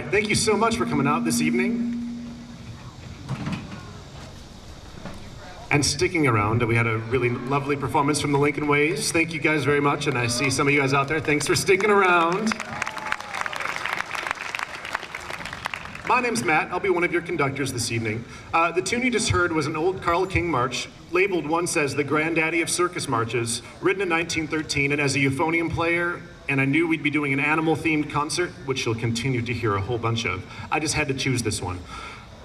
right, thank you so much for coming out this evening and sticking around. We had a really lovely performance from the Lincoln Ways. Thank you guys very much, and I see some of you guys out there. Thanks for sticking around. My name's Matt. I'll be one of your conductors this evening. The tune you just heard was an old Carl King march, labeled once as the granddaddy of circus marches, written in 1913, and as a euphonium player, and I knew we'd be doing an animal-themed concert, which you'll continue to hear a whole bunch of, I just had to choose this one.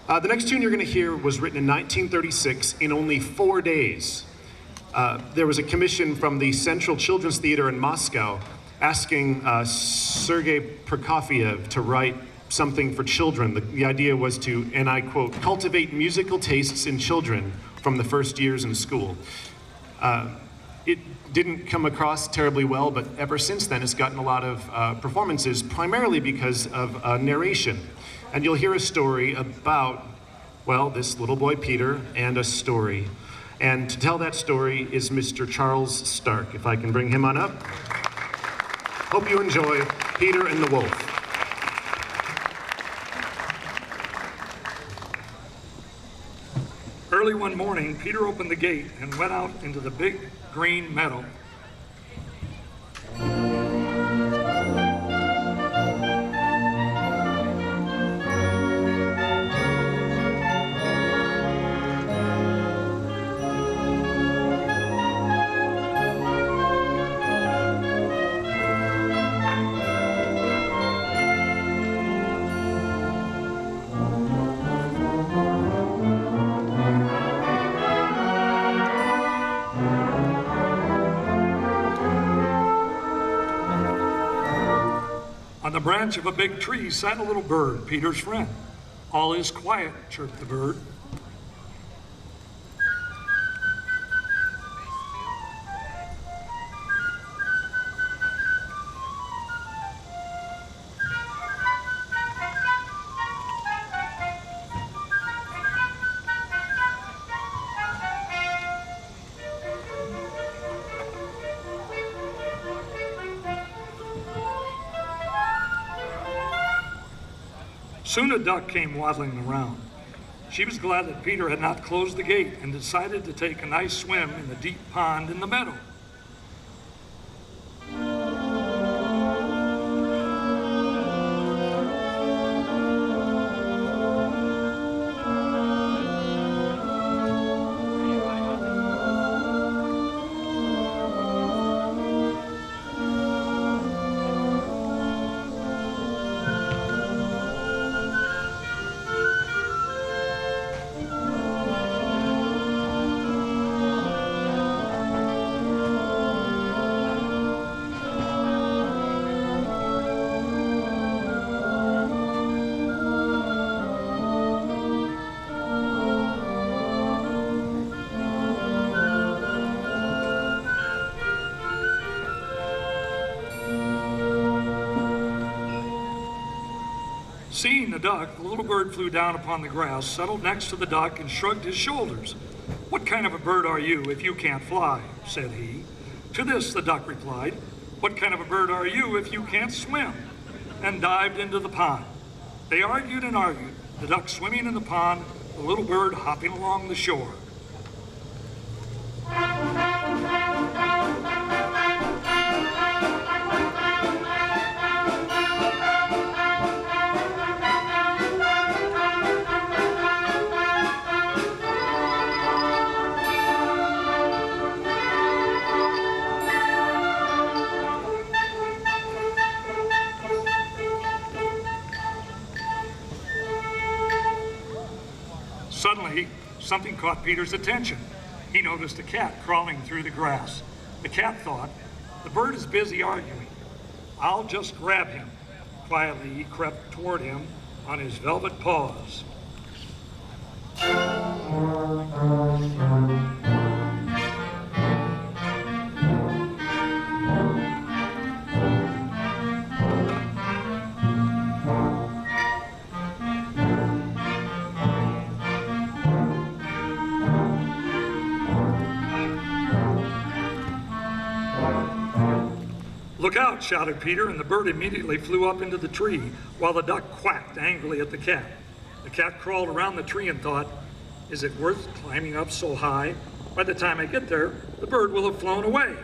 The next tune you're going to hear was written in 1936 in only 4 days. There was a commission from the Central Children's Theater in Moscow asking Sergei Prokofiev to write something for children. The idea was to, and I quote, cultivate musical tastes in children from the first years in school. It didn't come across terribly well, but ever since then it's gotten a lot of performances, primarily because of narration. And you'll hear a story about, well, this little boy Peter and a story. And to tell that story is Mr. Charles Stark. If I can bring him on up. Hope you enjoy Peter and the Wolf. Early one morning, Peter opened the gate and went out into the big green meadow. On the branch of a big tree sat a little bird, Peter's friend. All is quiet, chirped the bird. Soon a duck came waddling around. She was glad that Peter had not closed the gate and decided to take a nice swim in the deep pond in the meadow. Seeing the duck, the little bird flew down upon the grass, settled next to the duck, and shrugged his shoulders. "What kind of a bird are you if you can't fly?" said he. To this the duck replied, "What kind of a bird are you if you can't swim?" and dived into the pond. They argued and argued, the duck swimming in the pond, the little bird hopping along the shore. Suddenly, something caught Peter's attention. He noticed a cat crawling through the grass. The cat thought, "The bird is busy arguing. I'll just grab him." Quietly, he crept toward him on his velvet paws. "Look out," shouted Peter, and the bird immediately flew up into the tree while the duck quacked angrily at the cat. The cat crawled around the tree and thought, "Is it worth climbing up so high? By the time I get there, the bird will have flown away."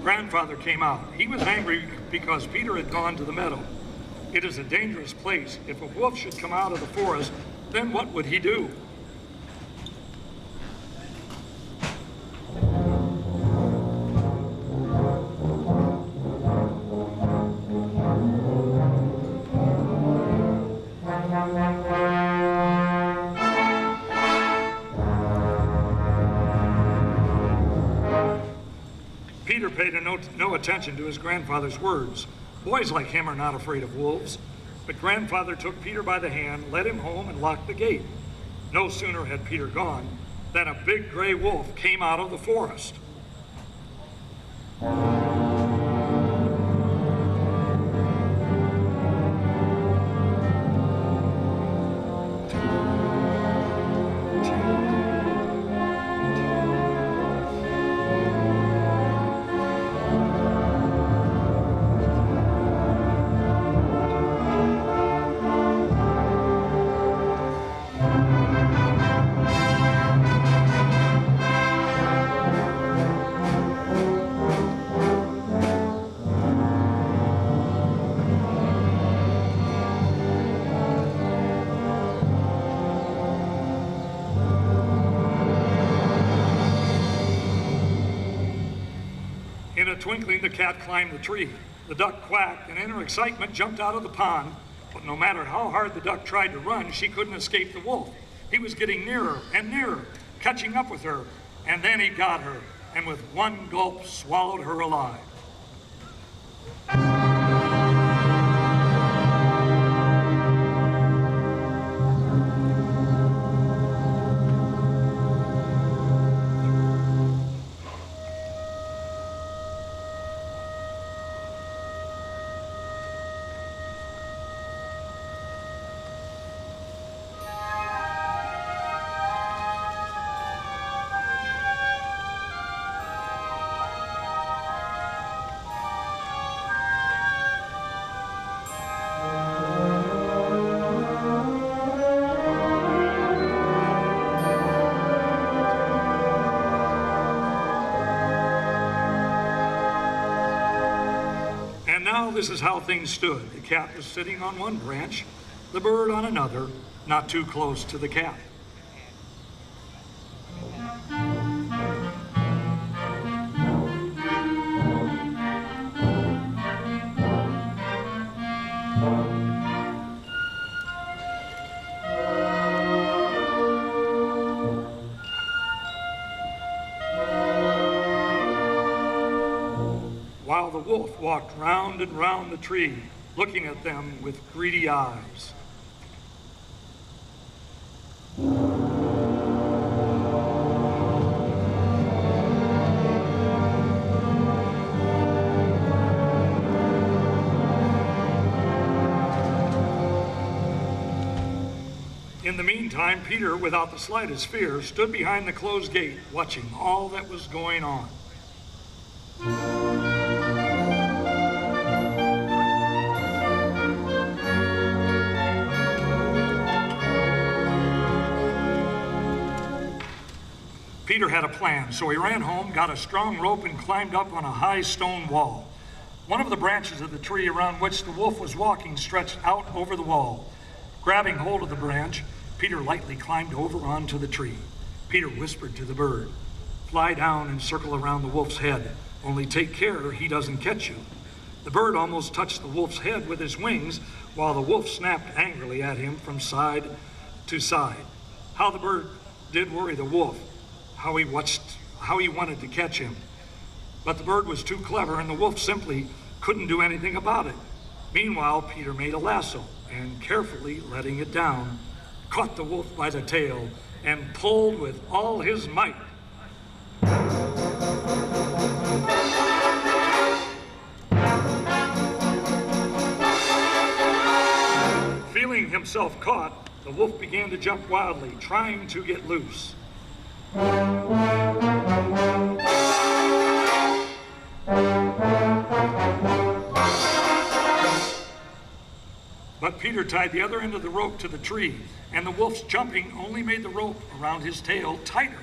Grandfather came out. He was angry because Peter had gone to the meadow. It is a dangerous place. If a wolf should come out of the forest, then what would he do? Peter paid no attention to his grandfather's words. Boys like him are not afraid of wolves. But grandfather took Peter by the hand, led him home, and locked the gate. No sooner had Peter gone than a big gray wolf came out of the forest. In a twinkling, the cat climbed the tree. The duck quacked and in her excitement jumped out of the pond. But no matter how hard the duck tried to run, she couldn't escape the wolf. He was getting nearer and nearer, catching up with her. And then he got her, and with one gulp swallowed her alive. And now this is how things stood. The cat was sitting on one branch, the bird on another, not too close to the cat. While the wolf walked round and round the tree, looking at them with greedy eyes. In the meantime, Peter, without the slightest fear, stood behind the closed gate, watching all that was going on. Peter had a plan, so he ran home, got a strong rope, and climbed up on a high stone wall. One of the branches of the tree around which the wolf was walking stretched out over the wall. Grabbing hold of the branch, Peter lightly climbed over onto the tree. Peter whispered to the bird, Fly down and circle around the wolf's head. Only take care he doesn't catch you. The bird almost touched the wolf's head with his wings while the wolf snapped angrily at him from side to side. How the bird did worry the wolf, how he wanted to catch him. But the bird was too clever and the wolf simply couldn't do anything about it. Meanwhile, Peter made a lasso and, carefully letting it down, caught the wolf by the tail and pulled with all his might. Feeling himself caught, the wolf began to jump wildly, trying to get loose. But Peter tied the other end of the rope to the tree, and the wolf's jumping only made the rope around his tail tighter.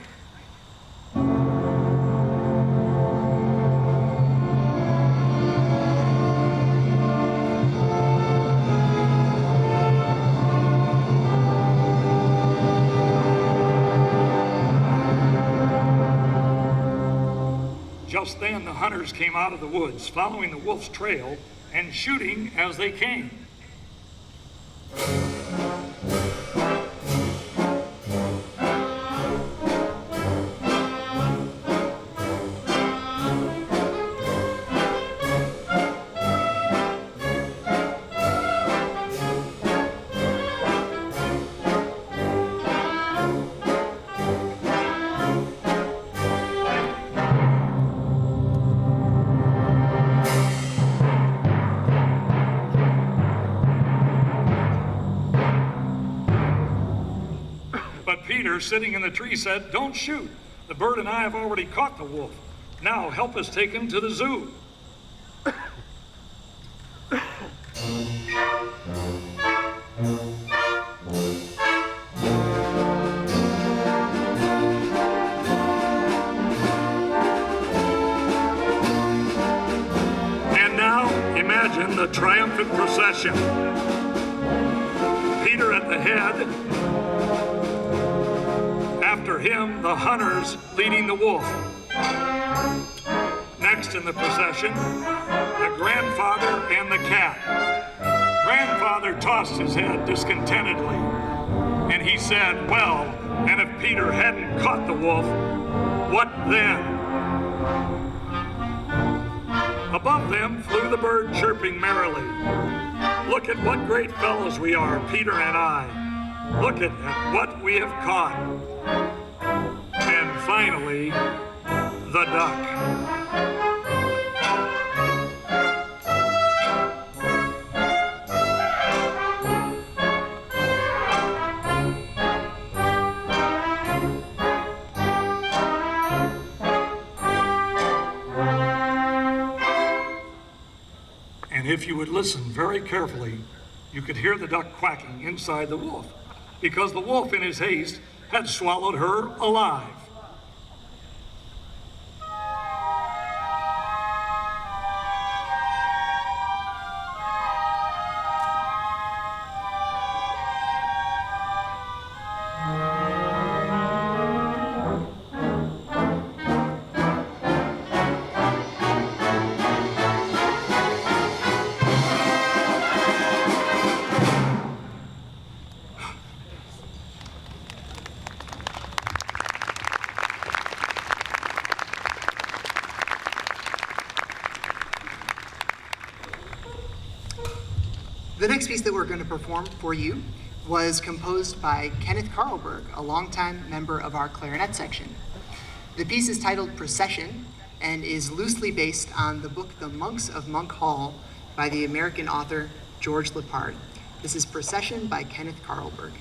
Just then the hunters came out of the woods, following the wolf's trail and shooting as they came. Peter, sitting in the tree, said, "Don't shoot. The bird and I have already caught the wolf. Now help us take him to the zoo." And now imagine the triumphant procession. Peter at the head. After him, the hunters leading the wolf. Next in the procession, the grandfather and the cat. Grandfather tossed his head discontentedly, and he said, "Well, and if Peter hadn't caught the wolf, what then?" Above them flew the bird chirping merrily. "Look at what great fellows we are, Peter and I. Look at what we have caught." And finally, the duck. And if you would listen very carefully, you could hear the duck quacking inside the wolf, because the wolf, in his haste, had swallowed her alive. The next piece that we're going to perform for you was composed by Kenneth Carlberg, a longtime member of our clarinet section. The piece is titled Procession and is loosely based on the book The Monks of Monk Hall by the American author George Lippard. This is Procession by Kenneth Carlberg.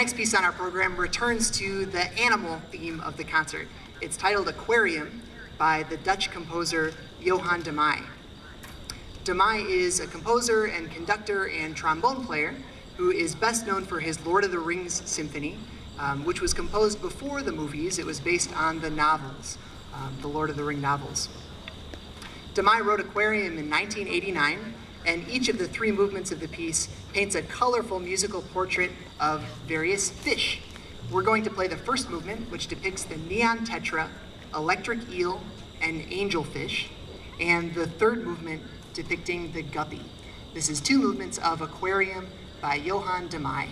next piece on our program returns to the animal theme of the concert. It's titled Aquarium by the Dutch composer Johann de Meij. De Meij is a composer and conductor and trombone player who is best known for his Lord of the Rings symphony, which was composed before the movies. It was based on the novels, the Lord of the Ring novels. De Meij wrote Aquarium in 1989, and each of the three movements of the piece paints a colorful musical portrait of various fish. We're going to play the first movement, which depicts the neon tetra, electric eel, and angelfish, and the third movement depicting the guppy. This is two movements of Aquarium by Johann de Meij.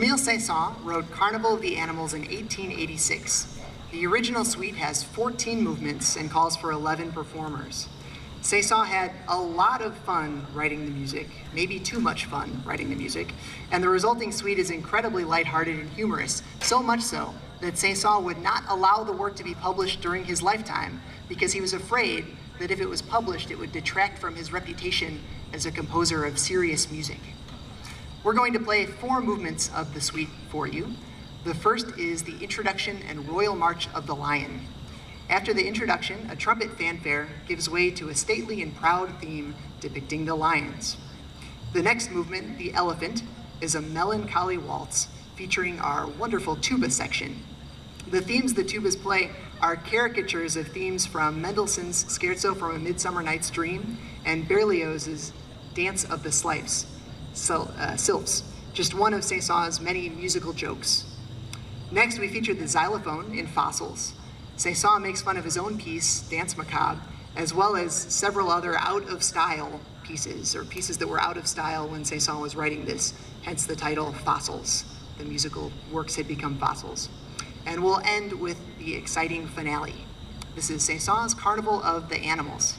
Camille Saint-Saëns wrote Carnival of the Animals in 1886. The original suite has 14 movements and calls for 11 performers. Saint-Saëns had a lot of fun writing the music, maybe too much fun writing the music, and the resulting suite is incredibly lighthearted and humorous, so much so that Saint-Saëns would not allow the work to be published during his lifetime because he was afraid that if it was published, it would detract from his reputation as a composer of serious music. We're going to play 4 movements of the suite for you. The first is the introduction and Royal March of the Lion. After the introduction, a trumpet fanfare gives way to a stately and proud theme depicting the lions. The next movement, the elephant, is a melancholy waltz featuring our wonderful tuba section. The themes the tubas play are caricatures of themes from Mendelssohn's Scherzo from A Midsummer Night's Dream and Berlioz's Dance of the Sylphs, just one of Saint-Saëns' many musical jokes. Next, we feature the xylophone in Fossils. Saint-Saëns makes fun of his own piece, Dance Macabre, as well as several other out-of-style pieces, or pieces that were out of style when Saint-Saëns was writing this, hence the title Fossils. The musical works had become fossils. And we'll end with the exciting finale. This is Saint-Saëns' Carnival of the Animals.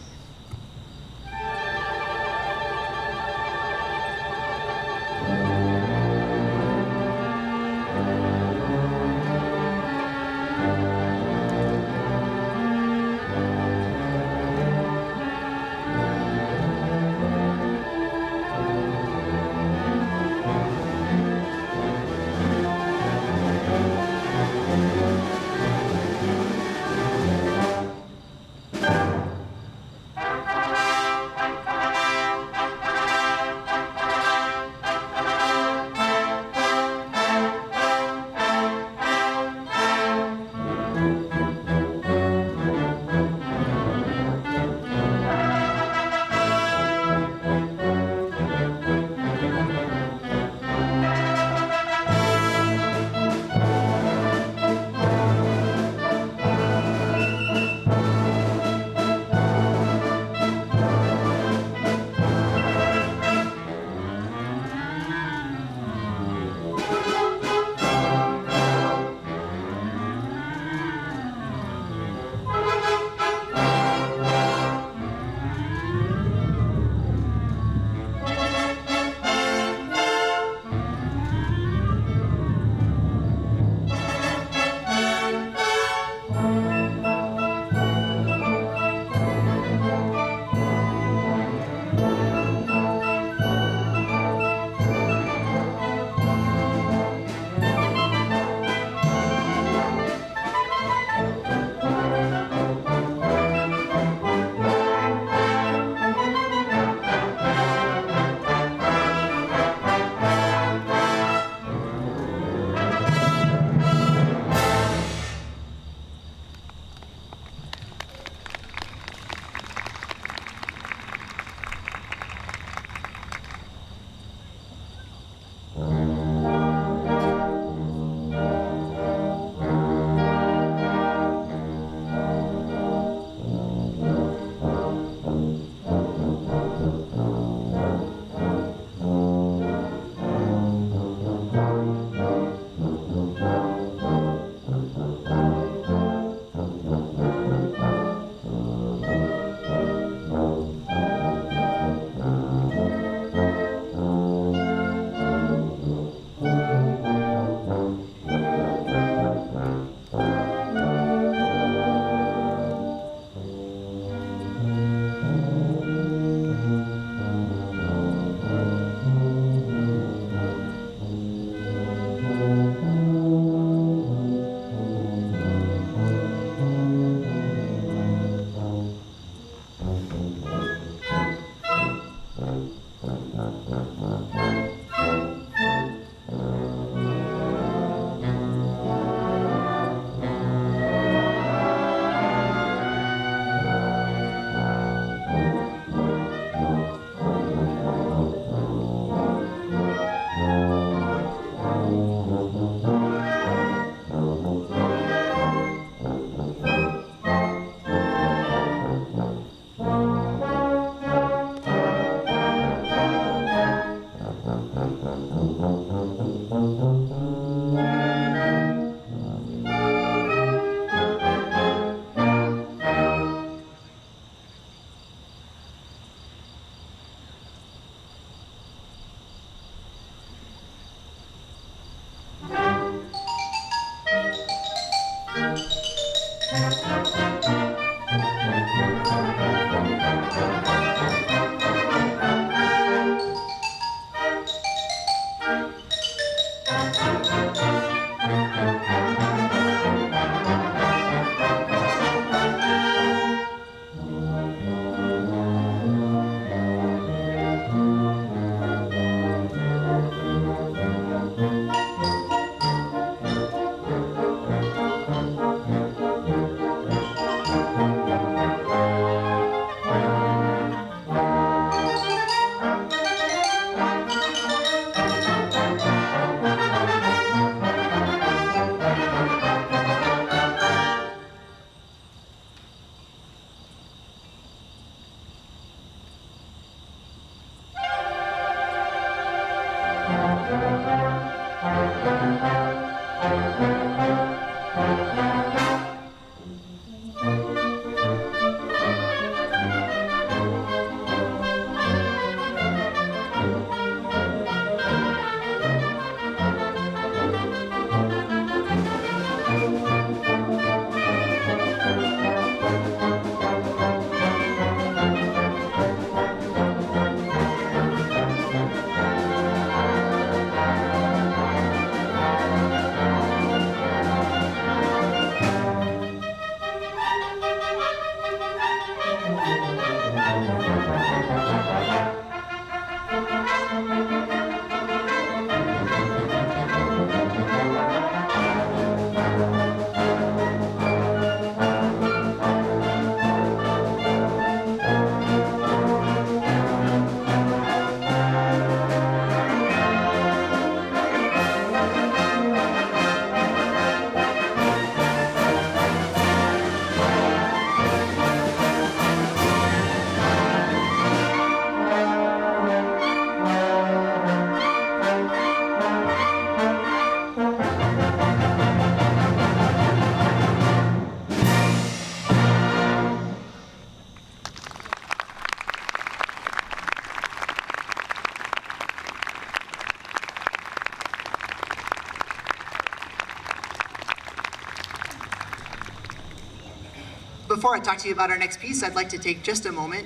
Before I talk to you about our next piece, I'd like to take just a moment,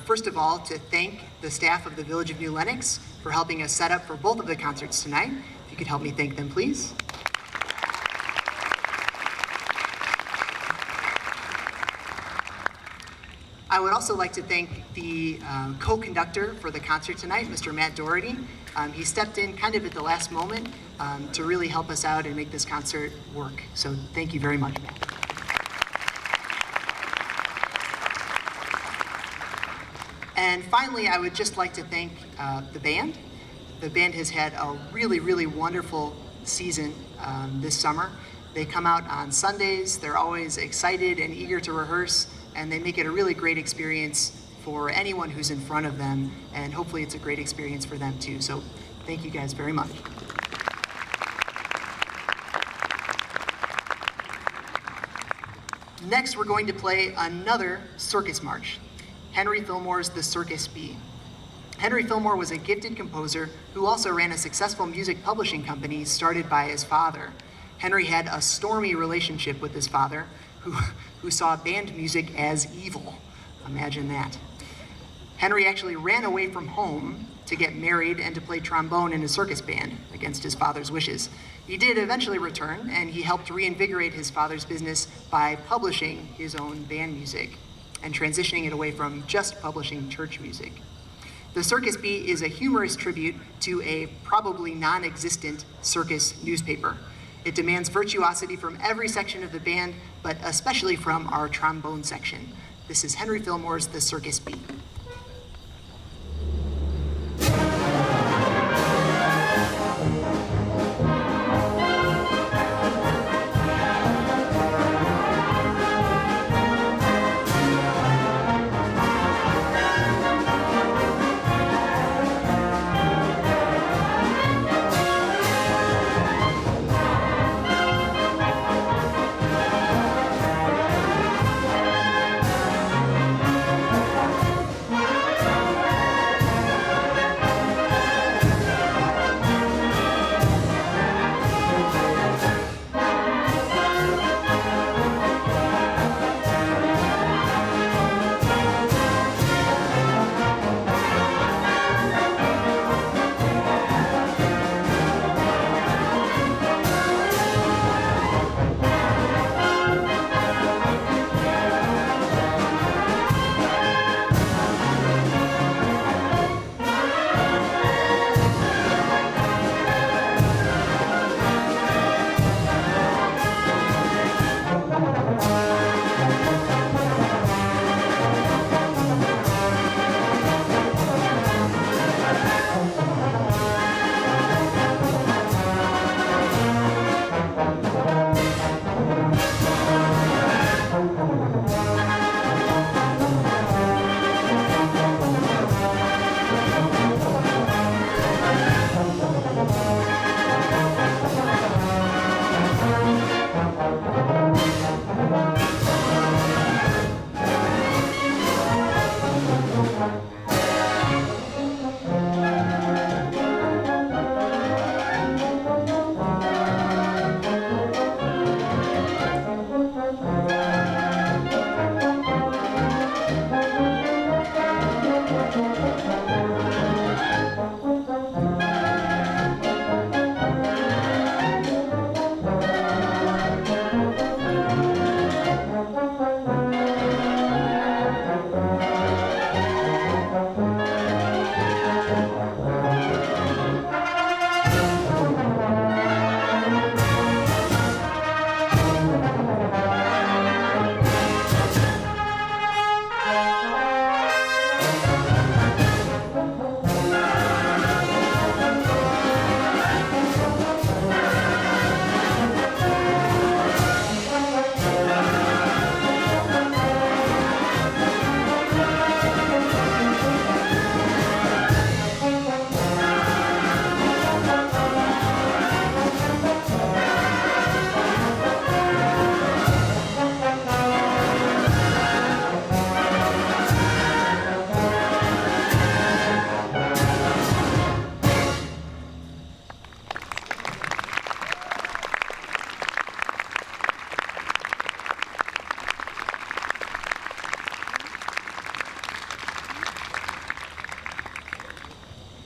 first of all, to thank the staff of the Village of New Lenox for helping us set up for both of the concerts tonight. If you could help me thank them, please. I would also like to thank the co-conductor for the concert tonight, Mr. Matt Doherty. He stepped in kind of at the last moment to really help us out and make this concert work. So thank you very much, Matt. And finally, I would just like to thank the band. The band has had a really, really wonderful season this summer. They come out on Sundays. They're always excited and eager to rehearse, and they make it a really great experience for anyone who's in front of them, and hopefully it's a great experience for them too. So thank you guys very much. Next, we're going to play another circus march, Henry Fillmore's The Circus Bee. Henry Fillmore was a gifted composer who also ran a successful music publishing company started by his father. Henry had a stormy relationship with his father, who saw band music as evil. Imagine that. Henry actually ran away from home to get married and to play trombone in a circus band against his father's wishes. He did eventually return, and he helped reinvigorate his father's business by publishing his own band music and transitioning it away from just publishing church music. The Circus Bee is a humorous tribute to a probably non-existent circus newspaper. It demands virtuosity from every section of the band, but especially from our trombone section. This is Henry Fillmore's The Circus Bee.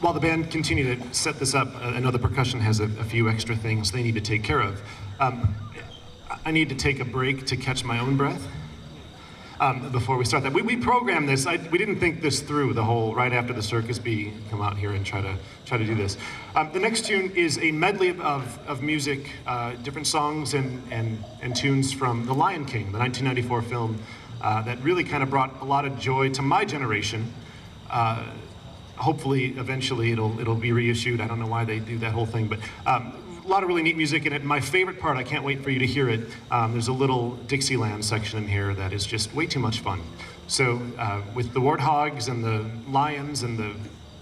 while the band continue to set this up, I know the percussion has a few extra things they need to take care of. I need to take a break to catch my own breath before we start that. We programmed this. We didn't think this through, the whole right after the circus bee, come out here and try to do this. The next tune is a medley of music, different songs and tunes from The Lion King, the 1994 film that really kind of brought a lot of joy to my generation. Hopefully, eventually, it'll be reissued. I don't know why they do that whole thing, but a lot of really neat music in it. My favorite part, I can't wait for you to hear it. There's a little Dixieland section in here that is just way too much fun. So with the warthogs and the lions and the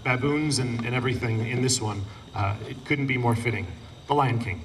baboons and everything in this one, it couldn't be more fitting. The Lion King.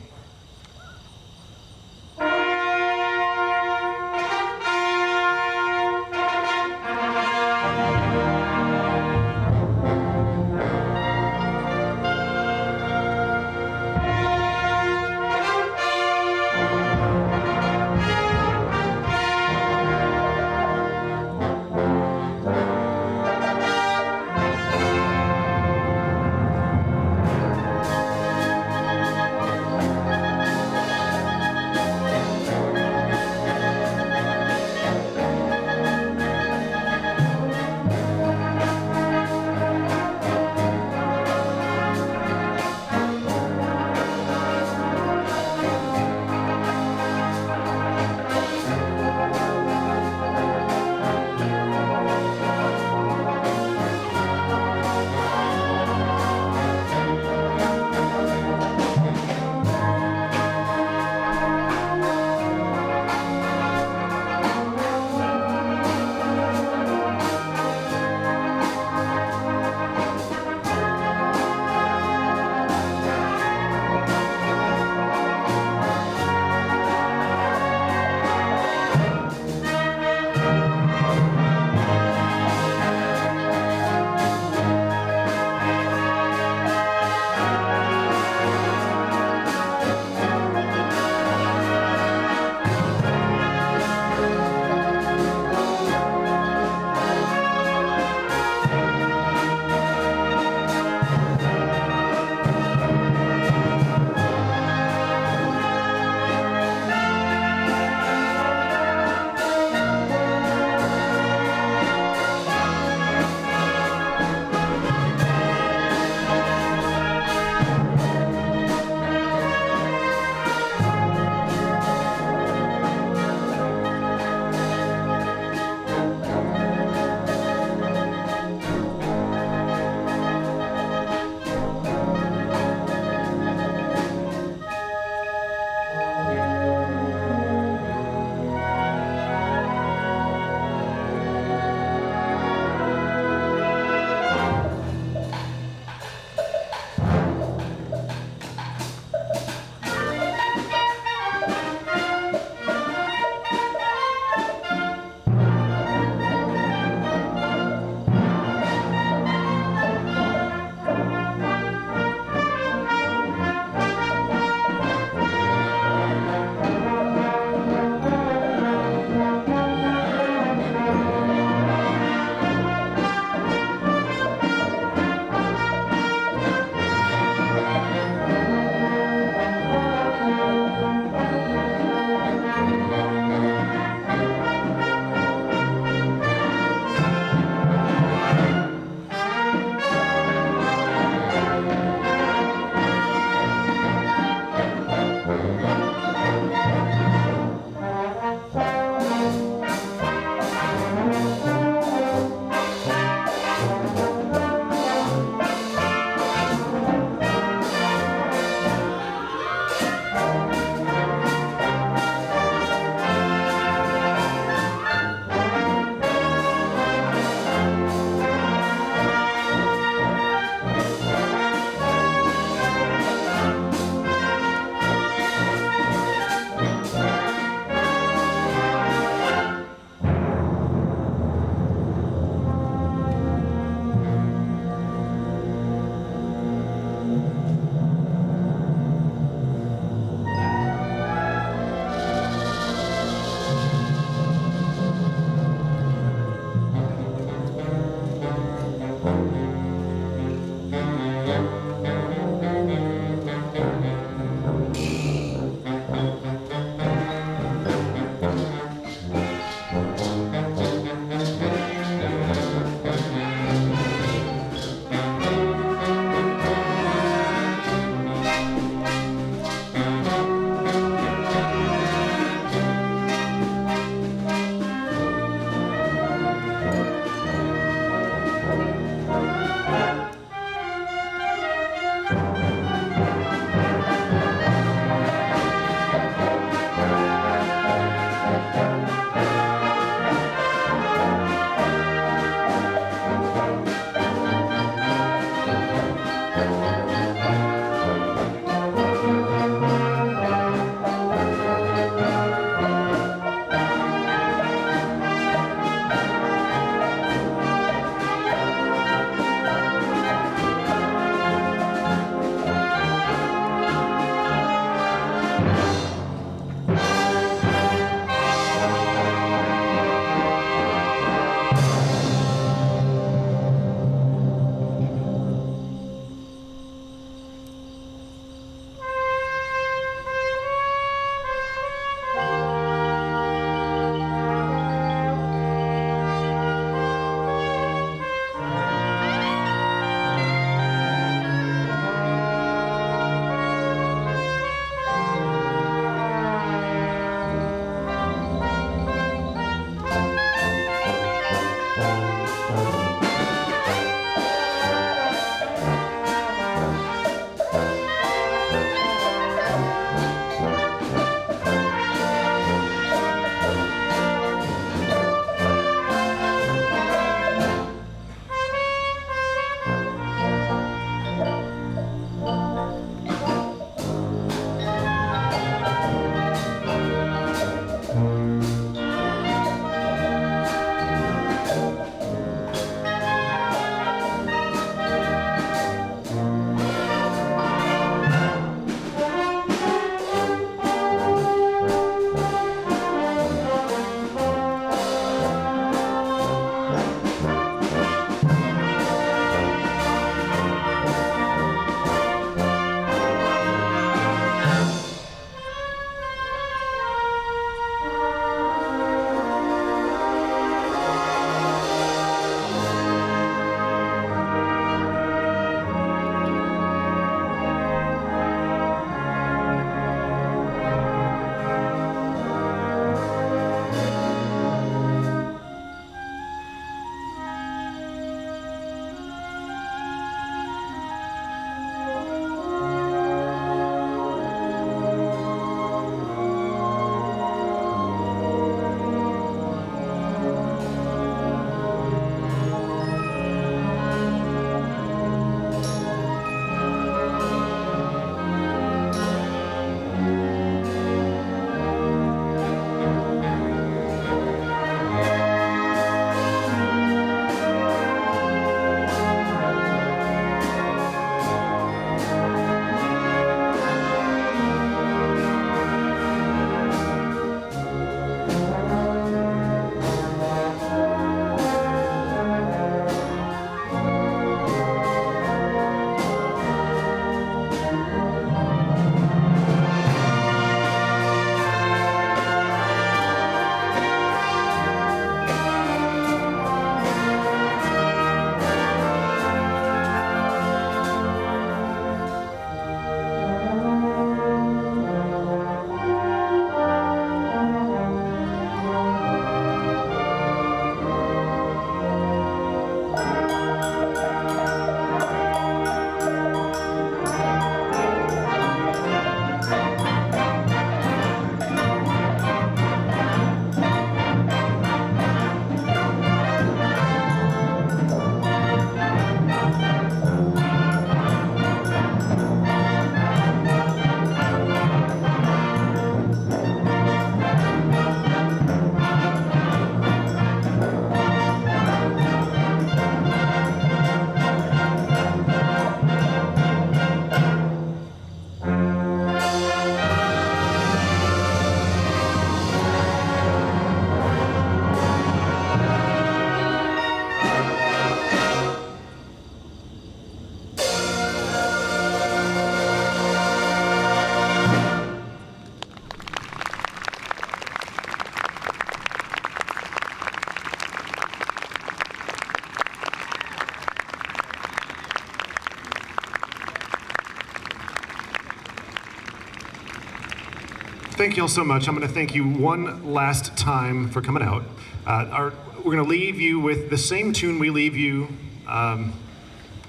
Thank you all so much. I'm going to thank you one last time for coming out. We're going to leave you with the same tune we leave you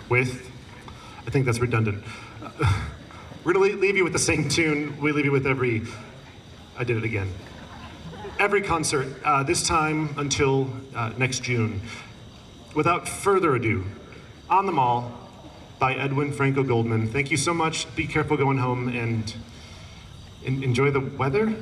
with. I think that's redundant. We're going to leave you with the same tune we leave you with every. I did it again. Every concert, this time until next June. Without further ado, On the Mall by Edwin Franco Goldman. Thank you so much. Be careful going home and enjoy the weather.